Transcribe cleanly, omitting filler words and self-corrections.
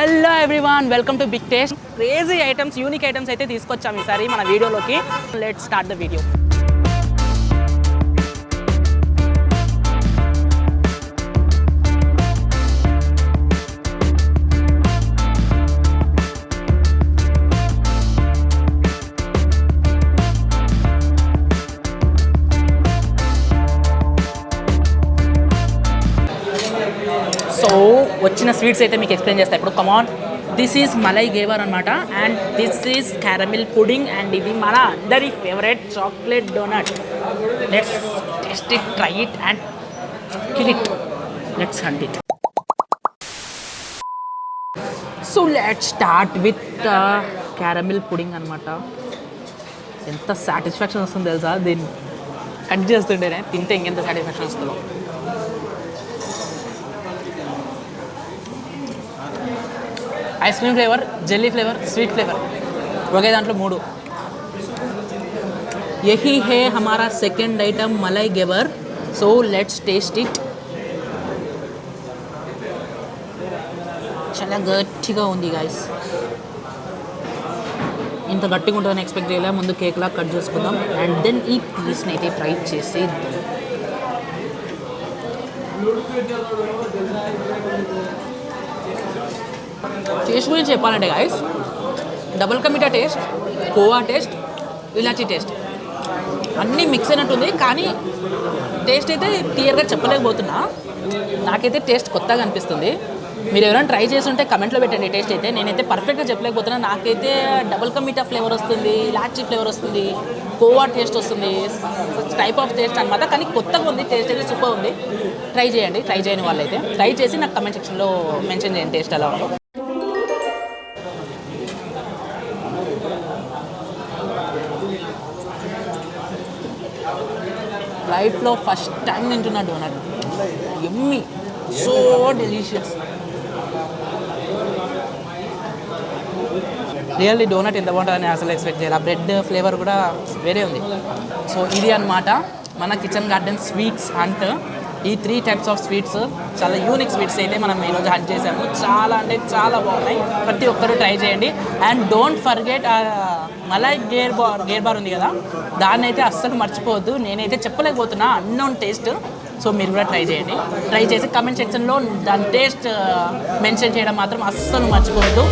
Hello everyone, welcome to big taste. Crazy items, unique items అయితే తీసుకొచ్చాము ఈసారి మన వీడియోలోకి. Let's start the video. So వచ్చిన స్వీట్స్ అయితే మీకు ఎక్స్ప్లెయిన్ చేస్తాను ఇప్పుడు. Come on, this is malai ghevar అనమాట, and this is caramel pudding, and ఇది మన అందరి favourite chocolate donut. Let's taste it, try it and kill it. Let's hunt it. So let's start with caramel pudding అనమాట. ఎంత సాటిస్ఫాక్షన్ వస్తుంది తెలుసా దీన్ని కట్ చేస్తుంటేనే, తింటే ఇంకెంత సాటిస్ఫాక్షన్ వస్తుందో. Ice cream flavour, jelly flavour, sweet flavour, ఒకే దాంట్లో మూడు. యహీ హే హమారా second item malai ghevar. So let's taste it. చాలా గట్టిగా ఉంది గాయస్, ఇంత గట్టిగా ఉంటుందని ఎక్స్పెక్ట్ చేయలే. ముందు కేక్లా కట్ చేసుకుందాం అండ్ దెన్ ఈ పీస్ని అయితే ట్రై చేసి టేస్ట్ గురించి చెప్పాలంటే guys, double ka meetha taste, khoa taste, ఇలాచీ టేస్ట్ అన్నీ మిక్స్ అయినట్టుంది. కానీ టేస్ట్ అయితే క్లియర్గా చెప్పలేకపోతున్నా. నాకైతే టేస్ట్ కొత్తగా అనిపిస్తుంది. మీరు ఎవరైనా ట్రై చేసి ఉంటే కమెంట్లో పెట్టండి టేస్ట్ అయితే. నేనైతే పర్ఫెక్ట్గా చెప్పలేకపోతున్నా. నాకైతే డబుల్ కా మీఠా ఫ్లేవర్ వస్తుంది, ఇలాచీ ఫ్లేవర్ వస్తుంది, కోవా టేస్ట్ వస్తుంది, టైప్ ఆఫ్ టేస్ట్ అనమాట. కానీ కొత్తగా ఉంది, టేస్ట్ అయితే సూపర్ ఉంది. ట్రై చేయండి, ట్రై చేయని వాళ్ళైతే ట్రై చేసి నాకు కమెంట్ సెక్షన్లో మెన్షన్ చేయండి టేస్ట్ ఎలా ఉందో. లైఫ్లో ఫస్ట్ టైం తింటున్నా డోనట్. యమ్మీ, సో డెలిషియస్. రియల్లీ డోనట్ ఎంత బాగుంటుందని అసలు ఎక్స్పెక్ట్ చేయాలి. ఆ బ్రెడ్ ఫ్లేవర్ కూడా వేరే ఉంది. సో ఇది అనమాట మన కిచెన్ గార్డెన్ స్వీట్స్ హంట్. ఈ 3 టైప్స్ ఆఫ్ స్వీట్స్, చాలా యూనిక్ స్వీట్స్ అయితే మనం ఈరోజు హంట్ చేసాము. చాలా అంటే చాలా బాగున్నాయి. ప్రతి ఒక్కరూ ట్రై చేయండి. And don't forget malai gear bar ఉంది కదా, దాన్ని అయితే అస్సలు మర్చిపోవద్దు. నేనైతే చెప్పలేకపోతున్నా, అన్నోన్ టేస్ట్. సో మీరు కూడా ట్రై చేయండి. ట్రై చేసి కమెంట్ సెక్షన్లో దాని టేస్ట్ మెన్షన్ చేయడం మాత్రం అస్సలు మర్చిపోవద్దు.